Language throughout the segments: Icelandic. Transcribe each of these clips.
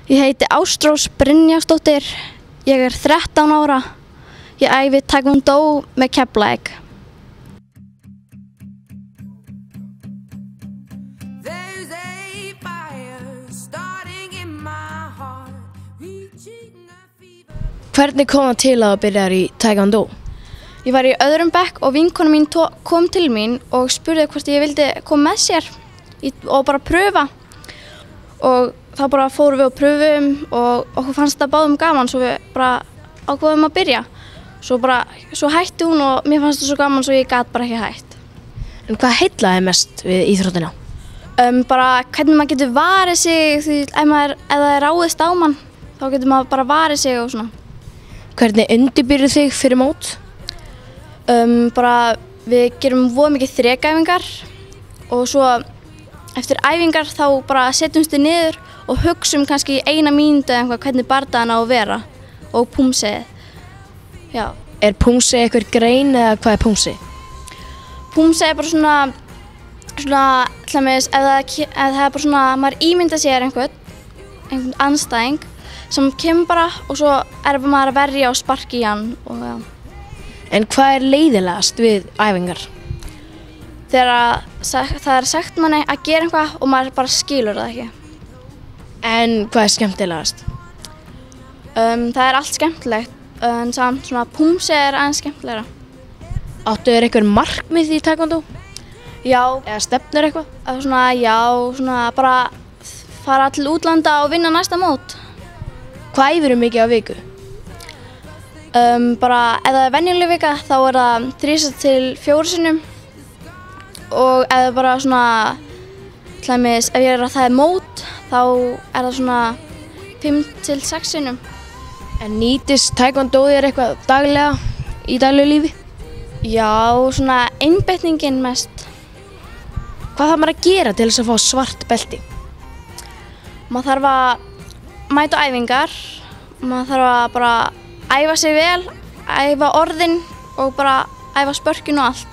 Ég heiti Ástrós Brynjarsdóttir, ég 13 ára, ég æfi taekwondo með Keflavík. Hvernig kom það til að byrja í taekwondo? Ég var í öðrum bekk og vinkona mín kom til mín og spurði hvort ég vildi koma með sér og bara pröfa. Og þá bara fórum við og pröfum og okkur fannst það báðum gaman svo við bara ákváðum að byrja. Svo hætti hún og mér fannst það svo gaman svo ég gat bara ekki hætt. En hvað heillaði mest við íþróttina? Bara hvernig maður getur varið sig, því ef það er ráðist á mann þá getur maður bara varið sig og svona. Hvernig undirbýrðu þig fyrir mót? Bara við gerum voða mikið þrekæfingar og svo eftir æfingar þá bara setjumst við niður og hugsum kannski í 1 mínútu eða eitthvað hvernig bardaginn á að vera og púmsið. Já. Er púmsi eitthvað grein eða hvað er púmsi? Púmsið er bara svona ef það er bara svona, maður ímynda sér einhvern andstæðing sem kemur bara og svo er maður að verja og sparki í hann og já. En hvað er leiðilegast við æfingar? Þegar það er sagt manni að gera eitthvað og maður bara skilur það ekki. En hvað er skemmtilegast? Það er allt skemmtilegt en samt svona púmsi er aðeins skemmtilegra. Áttu þér eitthvað markmið í taekwondo? Já. Eða stefnir eitthvað? Svona bara fara til útlanda og vinna næsta mót. Hvað æfirðu mikið á viku? Bara ef það er venjuleg vika þá er það 3 til 4 sinnum og ef það er bara svona ef það er mót þá er það svona 5 til 6 sinnum. En nýtist taekwondo þér eitthvað daglega í daglegu lífi? Já, svona einbeitningin mest. Hvað þarf maður að gera til þess að fá svart belti? Maður þarf að mæta á æfingar, maður þarf að bara æfa sig vel, æfa orðin og bara æfa spörkin og allt.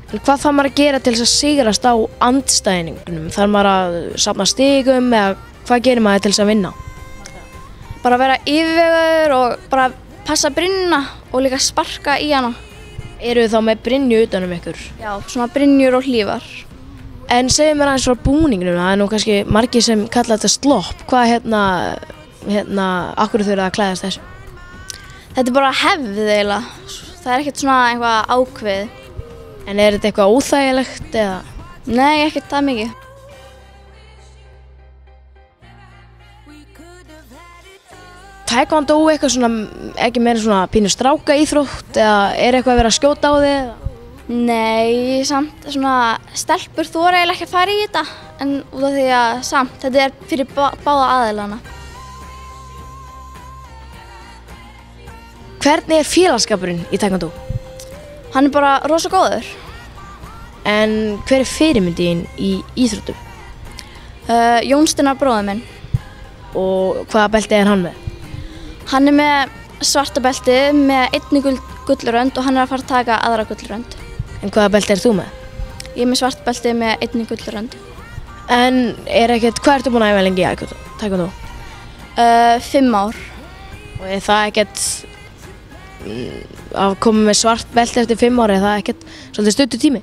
En hvað þarf maður að gera til þess að sigrast á andstæðingunum? Þarf maður að safna stigum eða hvað gerir maður til þess að vinna? Bara vera yfirvegaður og bara passa brynjuna og líka sparka í hana. Eru þið þá með brynju utanum ykkur? Já, svona brynjur og hlífar. En segðu mér aðeins frá búningnum, það er nú kannski margir sem kalla þetta slopp. Hvað akkur þurfa að klæðast þessu? Þetta er bara hefð eiginlega. Það er ekkert svona eitthvað ákveðið. En er þetta eitthvað óþægilegt eða? Nei, ekkert það mikið. Taekwondo eitthvað svona, ekki meira svona pínu stráka íþrótt eða er eitthvað að vera að skjóta á þig? Nei, samt svona stelpur þora eiginlega ekki að fara í þetta en út af því að samt, þetta er fyrir báða aðilana. Hvernig er félagsskapurinn í taekwondo? Hann er bara rosa góður. En hver er fyrirmyndin í íþróttum? Jón Steinar bróðir minn. Og hvaða belti er hann með? Hann er með svarta belti með 1 gullrönd og hann er að fara að taka aðra gullrönd. En hvaða belti er þú með? Ég er með svart belti með 1 gullrönd. En hvað ertu búin að æfa lengi í taekwondo? 5 ár. Og er það ekkert að koma með svart belti eftir 5 ára, er það ekkert svolítið stuttur tími?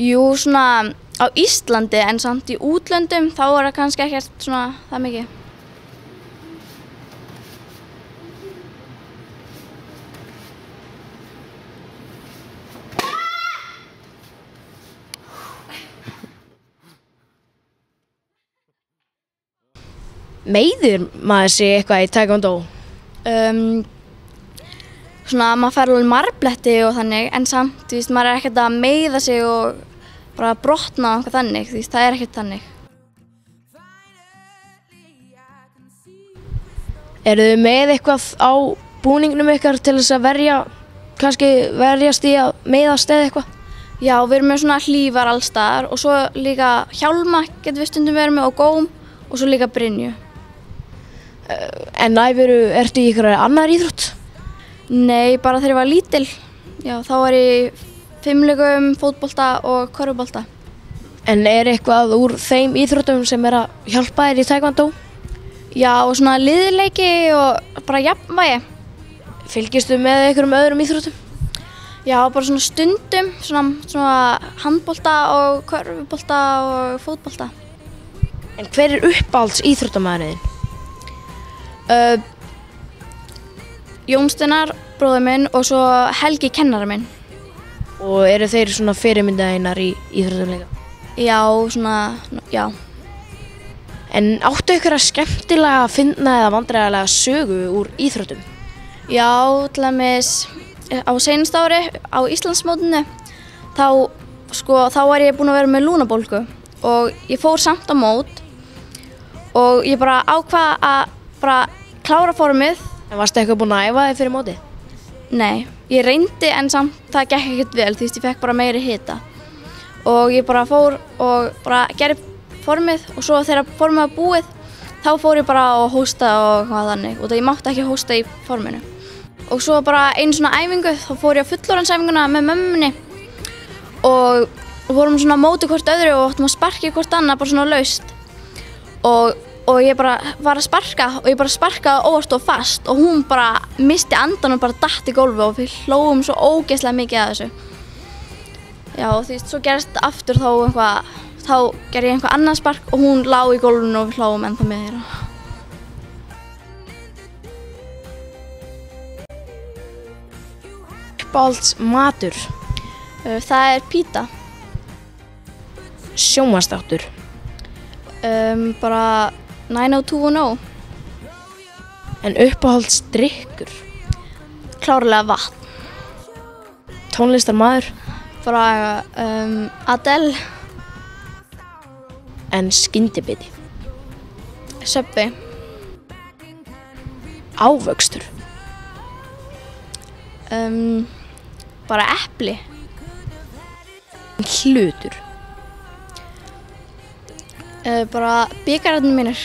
Jú, svona á Íslandi en samt í útlöndum þá er það kannski ekkert svona það mikið. Meiðir maður sig eitthvað í taekwondo? Svona maður fær alveg marbletti og þannig en samt, maður er ekkert að meiða sig og bara brotna eitthvað þannig, það er ekkert þannig. Eru þið með eitthvað á búningnum ykkar til þess að verjast í að meiðast eða eitthvað? Já, við erum með svona hlífar alls staðar og svo líka hjálma getum við stundum verið með og góm og svo líka brynju. En ertu í ykkur annar íþrótt? Nei, bara þegar ég var lítil. Já, þá var ég fimleikum, fótbolta og körfubolta. En er eitthvað úr þeim íþróttum sem er að hjálpa þér í taekwondo? Já, og svona liðleiki og bara jafnvægi. Fylgistu með einhverjum öðrum íþróttum? Já, bara svona stundum, svona handbolta og körfubolta og fótbolta. En hver uppáhalds íþróttamaðurinn þinn? Jón Steinar, bróðir minn, og svo Helgi, kennari minn. Og eru þeir svona fyrirmyndaðinnar í íþróttum líka? Já, svona, já. En áttu ykkur að skemmtilega finna eða vandræðalega sögu úr íþróttum? Já, til dæmis á seinasta ári á Íslandsmótinu þá var ég búin að vera með lúnabólgu og ég fór samt á mót og ég bara ákvað að bara klára formið. En varstu eitthvað búin að æfa þig fyrir móti? Nei, ég reyndi en samt það gekk ekkert vel, því að ég fekk bara meiri hita. Og ég bara fór og bara gerði formið og svo þegar formið var búið þá fór ég bara að hósta og hvað þannig og það ég mátti ekki hósta í forminu. Og svo bara einu svona æfingu, þá fór ég á fullorðinsæfinguna með mömmunni og vorum svona á móti hvort öðru og áttum að sparka hvort annað bara svona laust. Og ég bara var að sparka og ég bara sparkaði óvart og fast og hún bara missti andan og bara datt í gólfi og við hlógum svo ógeðslega mikið að þessu. Já, og því svo gerist aftur þá gerði ég einhvað annað spark og hún lá í gólfinu og við hlógum ennþá meira. Uppáhalds matur? Það er píta. Sjónvarpsþáttur? Bara 90210. En uppáhalds drykkur? Klárlega vatn. Tónlistarmaður? Bara Adele. En skyndibiti? Subway. Ávöxtur? Bara epli. Hlutur? Bara bikararnir mínir.